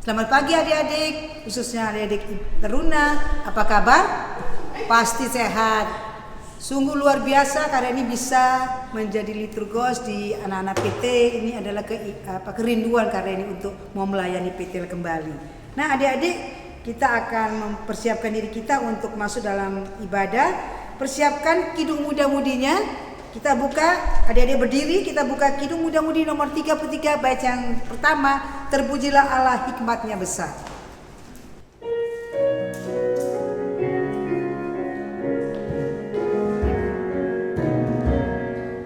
Selamat pagi adik-adik, khususnya adik-adik teruna. Apa kabar? Pasti sehat. Sungguh luar biasa karena ini bisa menjadi liturgos di anak-anak PT. Ini adalah kerinduan karena ini untuk mau melayani PT kembali. Nah adik-adik, kita akan mempersiapkan diri kita untuk masuk dalam ibadah. Persiapkan kidung muda-mudinya. Kita buka, adik-adik berdiri, kita buka kidung muda-mudi nomor 33 bait yang pertama, terpujilah Allah hikmatnya besar.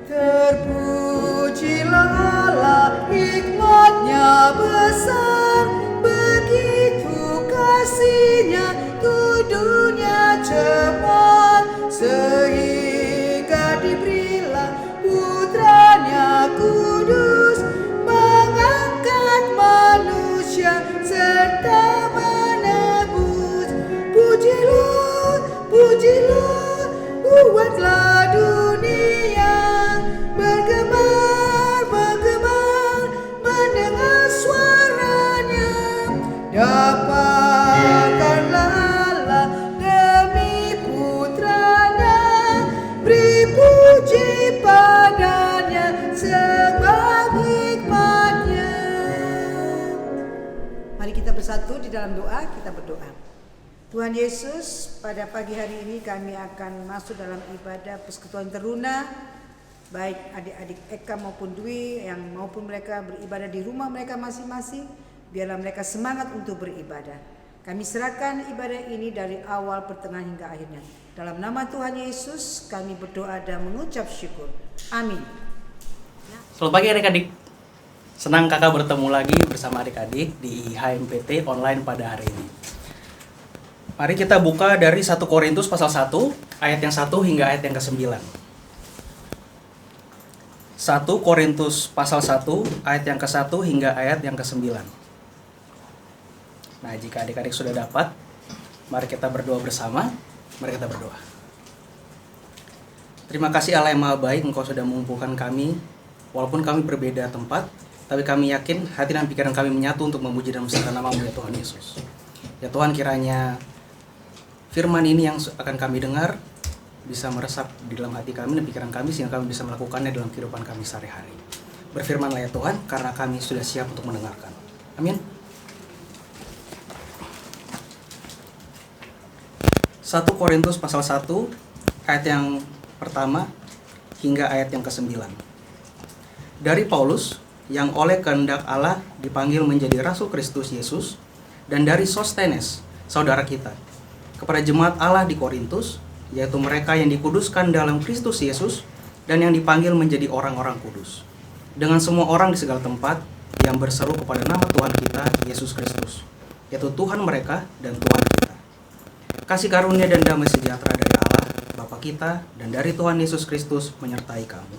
Terpujilah Allah hikmatnya besar, begitu kasihnya tuh dunia cepat, sehingga diberilah putranya kudus, mengangkat manusia serta menebus. Pujilah, pujilah, buatlah dunia bergemar, bergemar, mendengar suaranya. Dapatkanlah Allah demi putranya, beri puji padanya sebab hikmatnya. Mari kita bersatu di dalam doa, kita berdoa. Tuhan Yesus, pada pagi hari ini kami akan masuk dalam ibadah Persekutuan Teruna, baik adik-adik Eka maupun Dwi maupun mereka beribadah di rumah mereka masing-masing. Biarlah mereka semangat untuk beribadah. Kami serahkan ibadah ini dari awal, pertengahan hingga akhirnya. Dalam nama Tuhan Yesus kami berdoa dan mengucap syukur. Amin. Selamat pagi adik-adik. Senang kakak bertemu lagi bersama adik-adik di HMPT online pada hari ini. Mari kita buka dari 1 Korintus pasal 1 ayat yang 1 hingga ayat yang ke-9. 1 Korintus pasal 1 ayat yang ke-1 hingga ayat yang ke-9. Nah, jika adik-adik sudah dapat, mari kita berdoa bersama. Mari kita berdoa. Terima kasih Allah yang Maha Baik, Engkau sudah mengumpulkan kami. Walaupun kami berbeda tempat, tapi kami yakin hati dan pikiran kami menyatu untuk memuji dan membesarkan nama-Mu ya Tuhan Yesus. Ya Tuhan, kiranya firman ini yang akan kami dengar bisa meresap di dalam hati kami dan pikiran kami, sehingga kami bisa melakukannya dalam kehidupan kami sehari-hari. Berfirmanlah ya Tuhan, karena kami sudah siap untuk mendengarkan. Amin. 1 Korintus pasal 1 ayat yang pertama hingga ayat yang ke-9. Dari Paulus yang oleh kehendak Allah dipanggil menjadi Rasul Kristus Yesus, dan dari Sostenes, saudara kita, kepada jemaat Allah di Korintus, yaitu mereka yang dikuduskan dalam Kristus Yesus dan yang dipanggil menjadi orang-orang kudus, dengan semua orang di segala tempat yang berseru kepada nama Tuhan kita Yesus Kristus, yaitu Tuhan mereka dan Tuhan kita. Kasih karunia dan damai sejahtera dari Allah Bapa kita dan dari Tuhan Yesus Kristus menyertai kamu.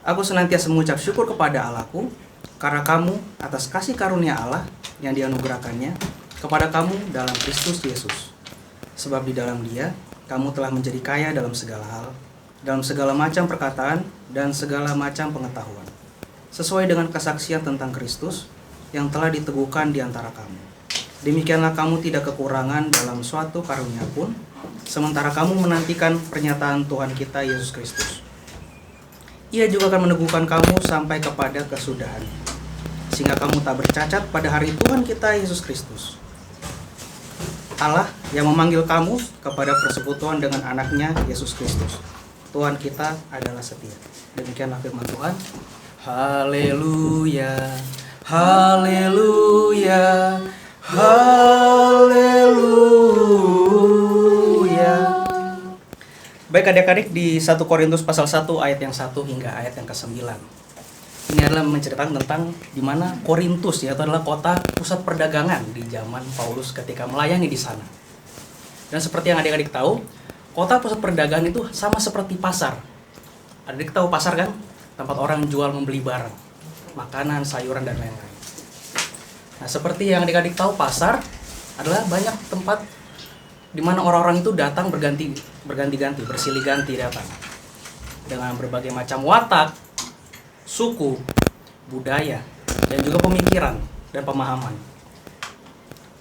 Aku senantiasa mengucap syukur kepada Allahku karena kamu atas kasih karunia Allah yang dianugerahkannya kepada kamu dalam Kristus Yesus. Sebab di dalam Dia kamu telah menjadi kaya dalam segala hal, dalam segala macam perkataan dan segala macam pengetahuan, sesuai dengan kesaksian tentang Kristus yang telah diteguhkan di antara kamu. Demikianlah kamu tidak kekurangan dalam suatu karunia pun, sementara kamu menantikan pernyataan Tuhan kita Yesus Kristus. Ia juga akan meneguhkan kamu sampai kepada kesudahan, sehingga kamu tak bercacat pada hari Tuhan kita Yesus Kristus. Allah yang memanggil kamu kepada persekutuan dengan anaknya Yesus Kristus. Tuhan kita adalah setia. Demikianlah firman Tuhan. Haleluya, haleluya, haleluya. Baik adik-adik, di 1 Korintus pasal 1 ayat yang 1 hingga ayat yang ke-9. Ini adalah menceritakan tentang di mana Korintus, yaitu adalah kota pusat perdagangan di zaman Paulus ketika melayani di sana. Dan seperti yang adik-adik tahu, kota pusat perdagangan itu sama seperti pasar. Adik tahu pasar kan? Tempat orang jual membeli barang, makanan, sayuran, dan lain-lain. Nah, seperti yang adik-adik tahu, pasar adalah banyak tempat di mana orang-orang itu datang berganti-ganti, bersilih ganti datang dengan berbagai macam watak, suku, budaya, dan juga pemikiran dan pemahaman.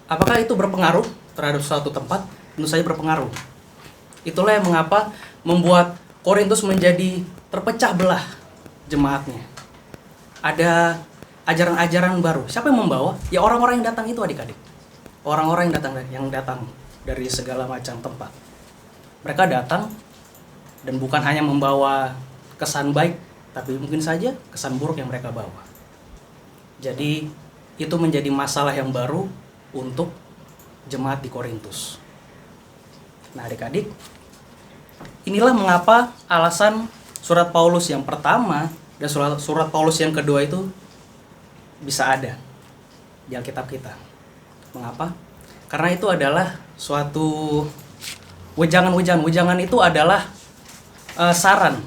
Apakah itu berpengaruh terhadap suatu tempat? Tentu saja berpengaruh. Itulah yang mengapa membuat Korintus menjadi terpecah belah jemaatnya. Ada ajaran-ajaran baru. Siapa yang membawa? Ya orang-orang yang datang itu, adik-adik. Orang-orang yang datang dari segala macam tempat. Mereka datang dan bukan hanya membawa kesan baik, tapi mungkin saja kesan buruk yang mereka bawa. Jadi itu menjadi masalah yang baru untuk jemaat di Korintus. Nah, adik-adik, inilah mengapa alasan surat Paulus yang pertama dan surat Paulus yang kedua itu bisa ada di Alkitab kita. Mengapa? Karena itu adalah suatu wejangan-wejangan. Wejangan itu adalah saran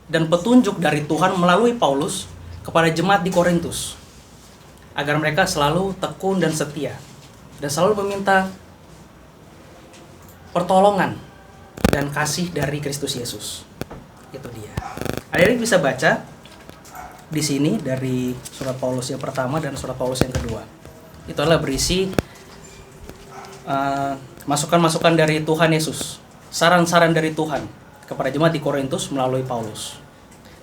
dan petunjuk dari Tuhan melalui Paulus kepada jemaat di Korintus, agar mereka selalu tekun dan setia dan selalu meminta pertolongan dan kasih dari Kristus Yesus. Itu dia. Adik-adik bisa baca di sini dari surat Paulus yang pertama dan surat Paulus yang kedua. Itu adalah berisi masukan-masukan dari Tuhan Yesus, saran-saran dari Tuhan kepada jemaat di Korintus melalui Paulus.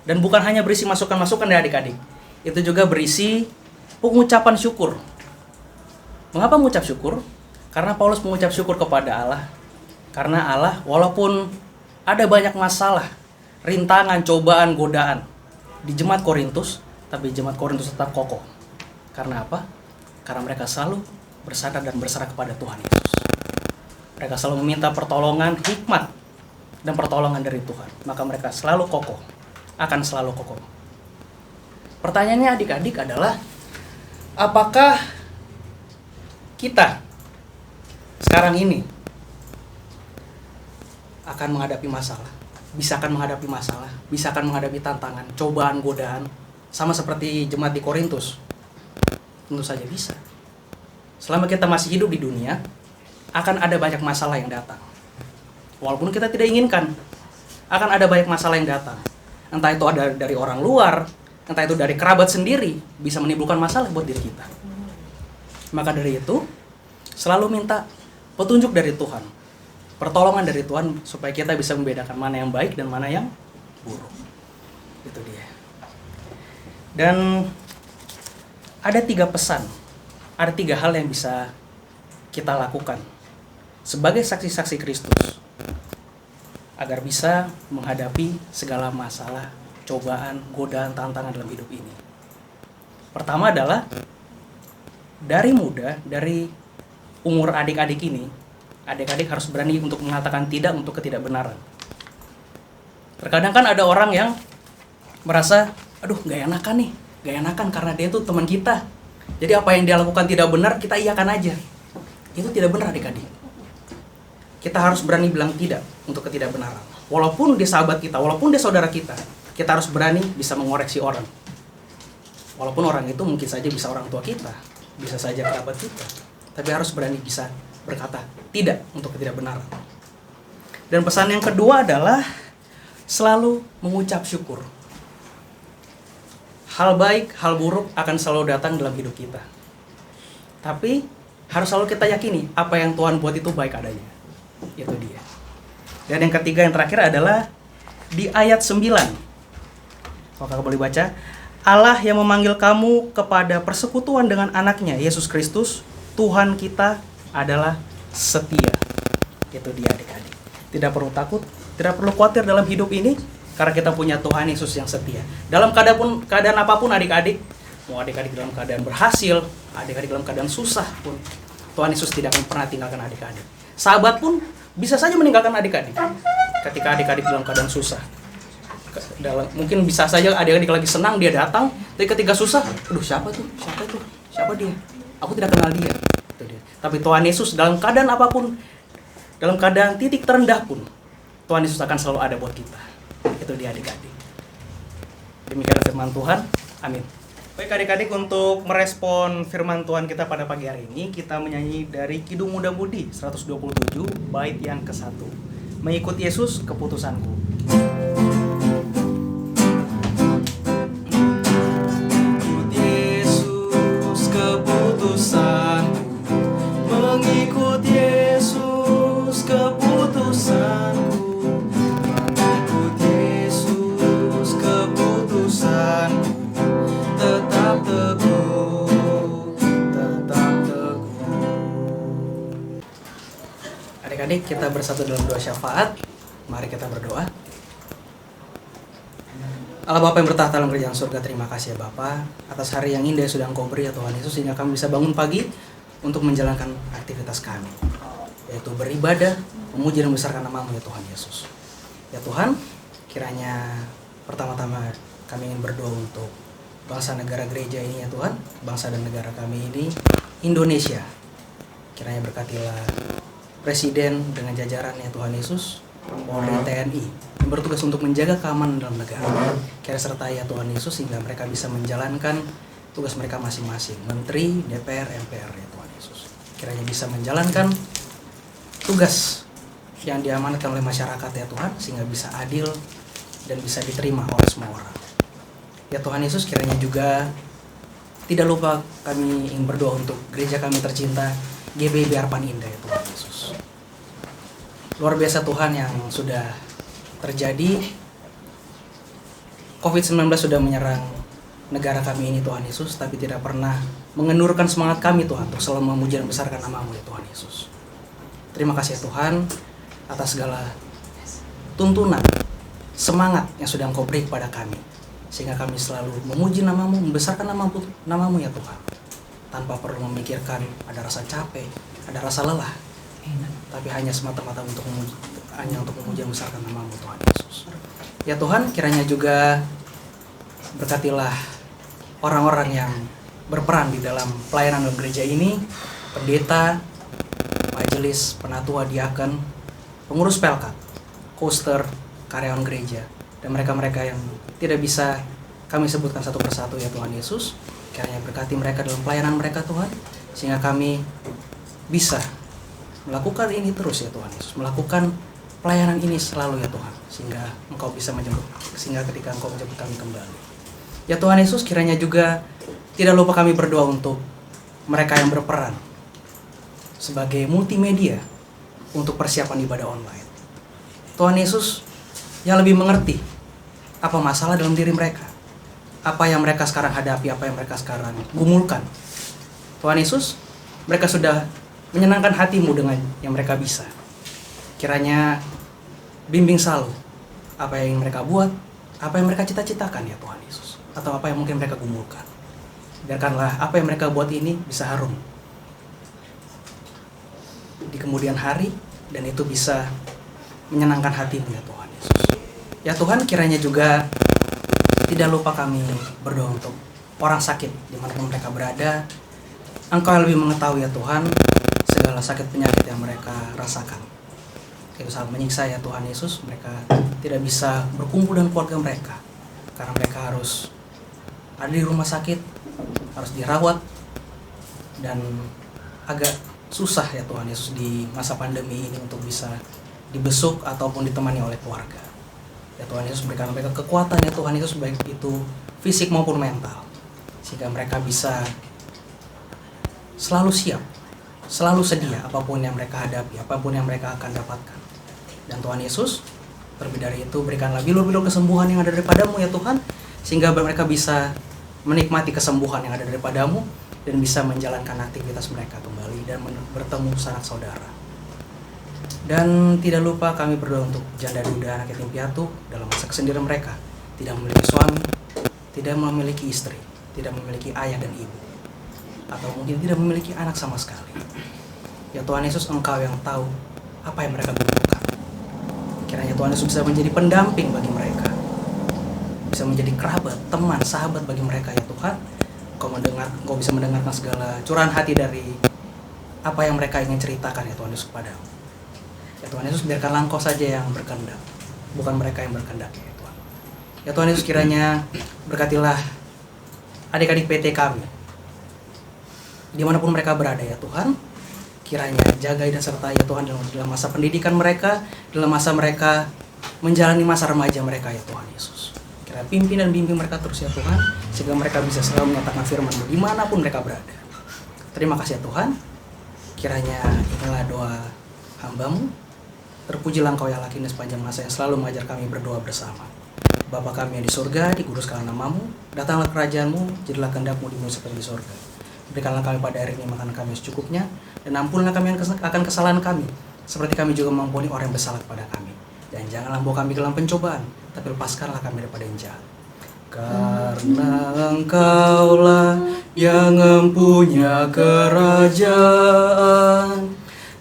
Dan bukan hanya berisi masukan-masukan dari adik-adik, itu juga berisi pengucapan syukur. Mengapa mengucap syukur? Karena Paulus mengucap syukur kepada Allah. Karena Allah, walaupun ada banyak masalah, rintangan, cobaan, godaan di jemaat Korintus, tapi jemaat Korintus tetap kokoh. Karena apa? Karena mereka selalu bersandar dan berserah kepada Tuhan Yesus. Mereka selalu meminta pertolongan, hikmat, dan pertolongan dari Tuhan. Maka mereka selalu kokoh, akan selalu kokoh. Pertanyaannya adik-adik adalah, apakah kita sekarang ini akan menghadapi masalah? Bisa akan menghadapi masalah, bisa akan menghadapi tantangan, cobaan, godaan, sama seperti jemaat di Korintus? Tentu saja bisa. Selama kita masih hidup di dunia, akan ada banyak masalah yang datang. Walaupun kita tidak inginkan, akan ada banyak masalah yang datang. Entah itu ada dari orang luar, entah itu dari kerabat sendiri, bisa menimbulkan masalah buat diri kita. Maka dari itu, selalu minta petunjuk dari Tuhan, pertolongan dari Tuhan, supaya kita bisa membedakan mana yang baik dan mana yang buruk. Itu dia. Dan ada 3 pesan, ada 3 hal yang bisa kita lakukan sebagai saksi-saksi Kristus agar bisa menghadapi segala masalah, cobaan, godaan, tantangan dalam hidup ini. Pertama adalah dari muda, dari umur adik-adik ini, adik-adik harus berani untuk mengatakan tidak untuk ketidakbenaran. Terkadang kan ada orang yang merasa, aduh gak enakan karena dia itu teman kita. Jadi apa yang dia lakukan tidak benar, kita iyakan aja. Itu tidak benar adik-adik. Kita harus berani bilang tidak untuk ketidakbenaran. Walaupun dia sahabat kita, walaupun dia saudara kita harus berani bisa mengoreksi orang. Walaupun orang itu mungkin saja bisa orang tua kita, bisa saja kerabat kita. Tapi harus berani bisa berkata tidak untuk ketidakbenaran. Dan pesan yang kedua adalah selalu mengucap syukur. Hal baik, hal buruk akan selalu datang dalam hidup kita. Tapi harus selalu kita yakini apa yang Tuhan buat itu baik adanya. Itu dia. Dan yang ketiga, yang terakhir adalah di ayat 9. Kalau kakak boleh baca. Allah yang memanggil kamu kepada persekutuan dengan anaknya, Yesus Kristus, Tuhan kita adalah setia. Itu dia adik-adik. Tidak perlu takut, tidak perlu khawatir dalam hidup ini, karena kita punya Tuhan Yesus yang setia. Dalam keadaan apapun adik-adik, mau adik-adik dalam keadaan berhasil, adik-adik dalam keadaan susah pun, Tuhan Yesus tidak akan pernah tinggalkan adik-adik. Sahabat pun bisa saja meninggalkan adik-adik ketika adik-adik dalam keadaan susah. Mungkin bisa saja adik-adik lagi senang dia datang, tapi ketika susah, aduh siapa dia, aku tidak kenal dia. Itu dia. Tapi Tuhan Yesus dalam keadaan apapun, dalam keadaan titik terendah pun, Tuhan Yesus akan selalu ada buat kita. Itu dia adik-adik. Demikian firman Tuhan. Amin. Baik adik-adik, untuk merespon firman Tuhan kita pada pagi hari ini, kita menyanyi dari Kidung Muda Budi 127 bait yang ke-1. Mengikut Yesus keputusanku. Mengikut Yesus keputusanku, adik-adik kita bersatu dalam doa syafaat. Mari kita berdoa. Allah Bapa yang bertahta dalam kerajaan surga, terima kasih ya Bapa atas hari yang indah yang sudah Engkau beri ya Tuhan Yesus, sehingga kami bisa bangun pagi untuk menjalankan aktivitas kami, yaitu beribadah, memuji dan membesarkan nama-Mu ya Tuhan Yesus. Ya Tuhan, kiranya pertama-tama kami ingin berdoa untuk bangsa negara gereja ini ya Tuhan, bangsa dan negara kami ini, Indonesia. Kiranya berkatilah Presiden dengan jajarannya Tuhan Yesus, Polri, TNI yang bertugas untuk menjaga keamanan dalam negara. Kira sertai ya Tuhan Yesus sehingga mereka bisa menjalankan tugas mereka masing-masing, Menteri, DPR, MPR ya Tuhan Yesus. Kiranya bisa menjalankan tugas yang diamanatkan oleh masyarakat ya Tuhan, sehingga bisa adil dan bisa diterima oleh semua orang. Ya Tuhan Yesus, kiranya juga tidak lupa kami ingin berdoa untuk gereja kami tercinta, GBI Harapan Indah ya Tuhan Yesus. Luar biasa Tuhan yang sudah terjadi. COVID-19 sudah menyerang negara kami ini Tuhan Yesus, tapi tidak pernah mengendurkan semangat kami Tuhan untuk selalu memuji dan besarkan nama-Mu ya Tuhan Yesus. Terima kasih ya Tuhan atas segala tuntunan, semangat yang sudah Engkau beri kepada kami, sehingga kami selalu memuji nama-Mu, membesarkan nama-Mu ya Tuhan, tanpa perlu memikirkan ada rasa capek, ada rasa lelah, tapi hanya semata-mata untuk memuji dan membesarkan nama-Mu Tuhan Yesus. Ya Tuhan, kiranya juga berkatilah orang-orang yang berperan di dalam pelayanan dalam gereja ini, pendeta, majelis, penatua, diaken, pengurus pelkat, koster, karyawan gereja, dan mereka-mereka yang tidak bisa kami sebutkan satu persatu ya Tuhan Yesus. Kiranya berkati mereka dalam pelayanan mereka Tuhan, sehingga kami bisa melakukan ini terus ya Tuhan Yesus, melakukan pelayanan ini selalu ya Tuhan, sehingga Engkau bisa menjemput, sehingga ketika Engkau menjemput kami kembali. Ya Tuhan Yesus, kiranya juga tidak lupa kami berdoa untuk mereka yang berperan sebagai multimedia untuk persiapan ibadah online. Tuhan Yesus yang lebih mengerti apa masalah dalam diri mereka, apa yang mereka sekarang hadapi, apa yang mereka sekarang gumulkan. Tuhan Yesus, mereka sudah menyenangkan hati-Mu dengan yang mereka bisa. Kiranya bimbing selalu apa yang mereka buat, apa yang mereka cita-citakan ya Tuhan Yesus, atau apa yang mungkin mereka gumulkan. Biarkanlah apa yang mereka buat ini bisa harum di kemudian hari, dan itu bisa menyenangkan hati-Mu ya Tuhan Yesus. Ya Tuhan, kiranya juga tidak lupa kami berdoa untuk orang sakit dimanapun mereka berada. Engkau yang lebih mengetahui ya Tuhan segala sakit penyakit yang mereka rasakan. Itu sangat menyiksa ya Tuhan Yesus. Mereka tidak bisa berkumpul dengan keluarga mereka karena mereka harus ada di rumah sakit, harus dirawat, dan agak susah ya Tuhan Yesus di masa pandemi ini untuk bisa dibesuk ataupun ditemani oleh keluarga. Ya Tuhan Yesus, berikan mereka kekuatan ya Tuhan Yesus, baik itu fisik maupun mental, sehingga mereka bisa selalu siap, selalu sedia apapun yang mereka hadapi, apapun yang mereka akan dapatkan. Dan Tuhan Yesus, terlebih dari itu berikanlah bilur-bilur kesembuhan yang ada daripada-Mu ya Tuhan, sehingga mereka bisa menikmati kesembuhan yang ada daripada-Mu dan bisa menjalankan aktivitas mereka kembali dan bertemu sanak saudara. Dan tidak lupa kami berdoa untuk janda duda, anak yatim piatu dalam masa kesendirian mereka, tidak memiliki suami, tidak memiliki istri, tidak memiliki ayah dan ibu, atau mungkin tidak memiliki anak sama sekali. Ya Tuhan Yesus, Engkau yang tahu apa yang mereka butuhkan. Kiranya Tuhan Yesus bisa menjadi pendamping bagi mereka, bisa menjadi kerabat, teman, sahabat bagi mereka ya Tuhan. Engkau bisa mendengarkan segala curahan hati dari apa yang mereka ingin ceritakan ya Tuhan Yesus kepadamu. Ya Tuhan Yesus, biarkanlah Engkau saja yang berkehendak, bukan mereka yang berkehendak ya Tuhan. Ya Tuhan Yesus, kiranya berkatilah adik-adik PT kami dimanapun mereka berada ya Tuhan. Kiranya jagai dan sertai ya Tuhan dalam masa pendidikan mereka, dalam masa mereka menjalani masa remaja mereka ya Tuhan Yesus. Kiranya pimpin dan bimbing mereka terus ya Tuhan, sehingga mereka bisa selalu menyatakan firman-Mu dimanapun mereka berada. Terima kasih ya Tuhan. Kiranya inilah doa hamba-Mu. Terpujilah Engkau ya Allah kini sepanjang masa yang selalu mengajar kami berdoa bersama. Bapa kami yang di surga, dikuduskanlah nama-Mu, datanglah kerajaan-Mu, jadilah kehendak-Mu di bumi seperti di surga. Berikanlah kami pada hari ini makanan kami secukupnya, dan ampunilah kami akan kesalahan kami, seperti kami juga mengampuni orang yang bersalah kepada kami. Dan janganlah membawa kami ke dalam pencobaan, tapi lepaskanlah kami daripada yang jahat. Karena Engkaulah yang mempunyai kerajaan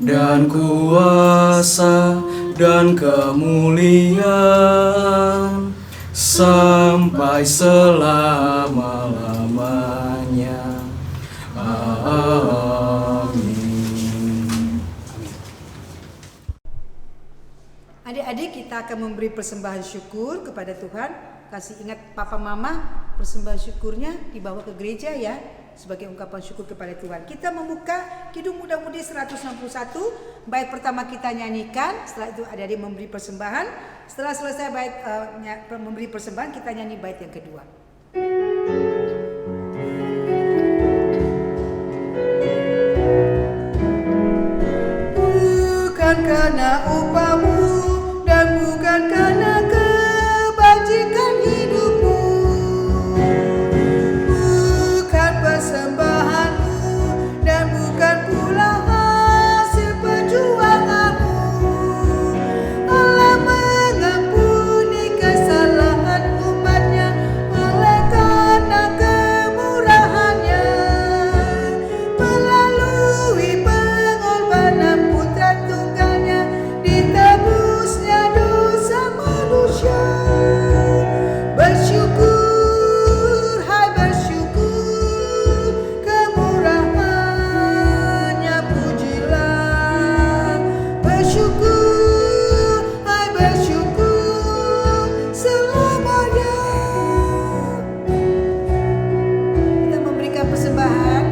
dan kuasa dan kemuliaan sampai selama-lamanya. Amin. Adik-adik, kita akan memberi persembahan syukur kepada Tuhan. Kasih ingat papa mama, persembahan syukurnya dibawa ke gereja ya, sebagai ungkapan syukur kepada Tuhan. Kita membuka Kidung Muda-Mudi 161. Bait pertama kita nyanyikan, setelah itu adik-adik memberi persembahan. Setelah selesai bait memberi persembahan, kita nyanyi bait yang kedua. Bukan karena upamu dan bukan karena kebajikan hidupmu, bukan persembahanmu dan bukan pula hasil perjuanganmu. Allah mengampuni kesalahan umatnya oleh karena kemurahannya, melalui pengorbanan putra tunggalnya ditebusnya dosa manusia. Bersyukur, hai bersyukur, kemurahannya pujilah. Bersyukur, hai bersyukur, selamanya. Kita memberikan persembahan.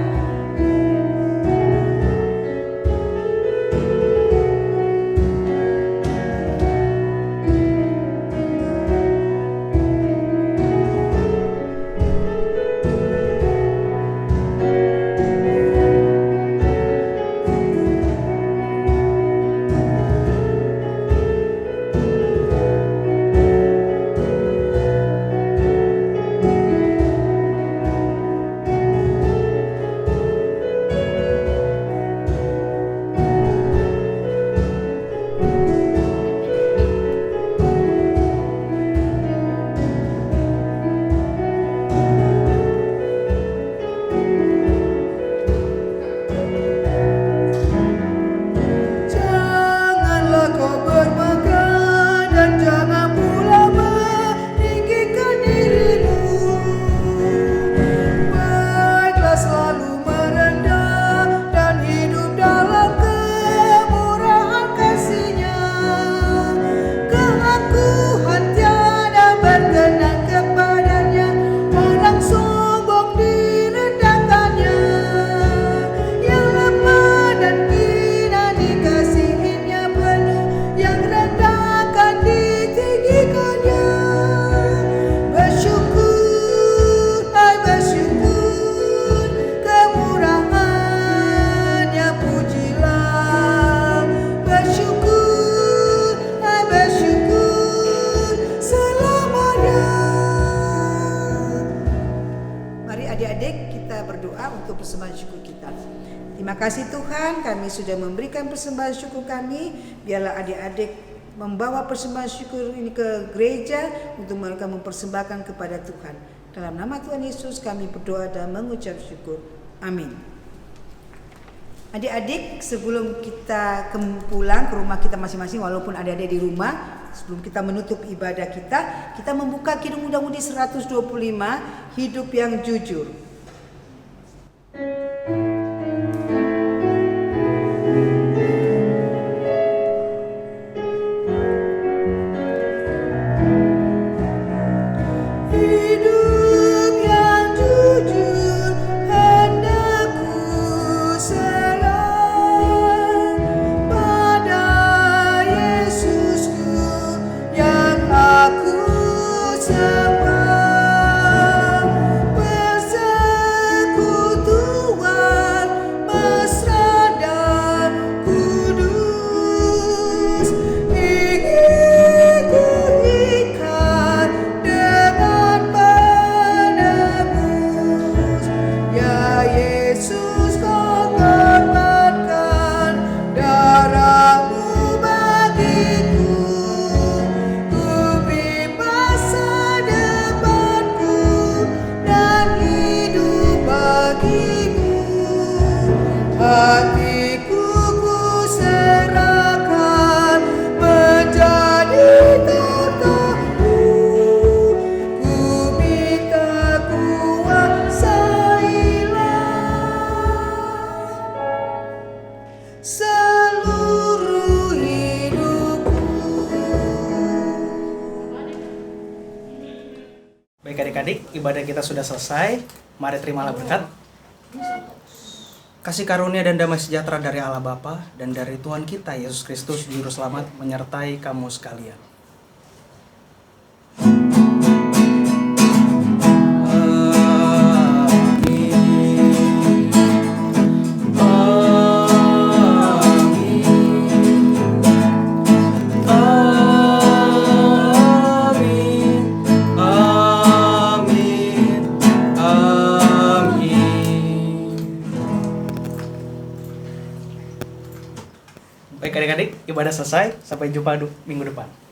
Janganlah kau bermegah dan jangan pula meninggikan dirimu. Baiklah selalu merendah dan hidup dalam kemurahan kasih-Nya. Keangkuhan tiada berkenan kepadanya, orang sombong direndahkannya. Yang lemah dan hina dikasihinya penuh, yang rendah akan ditinggikannya. Bersyukur, hai bersyukur, kemurahannya pujilah. Bersyukur, hai bersyukur, selamanya. Mari adik-adik kita berdoa untuk persembahan syukur kita. Terima kasih Tuhan, kami sudah memberikan persembahan syukur kami. Biarlah adik-adik membawa persembahan syukur ini ke gereja untuk mereka mempersembahkan kepada Tuhan. Dalam nama Tuhan Yesus kami berdoa dan mengucap syukur. Amin. Adik-adik, sebelum kita pulang ke rumah kita masing-masing, walaupun adik-adik di rumah, sebelum kita menutup ibadah kita membuka Kidung Muda-Mudi 125, Hidup yang Jujur. Hidup yang jujur hendak ku serah pada Yesusku yang aku sembah. Persekutuan mesra dan kudus ingin ku ikat dengan penebus. Ya Yesus, kau korbankan darahmu Baik adik-adik, ibadah kita sudah selesai. Mari terimalah berkat. Kasih karunia dan damai sejahtera dari Allah Bapa dan dari Tuhan kita Yesus Kristus Juru Selamat menyertai kamu sekalian. Baik adik-adik, ibadah selesai. Sampai jumpa minggu depan.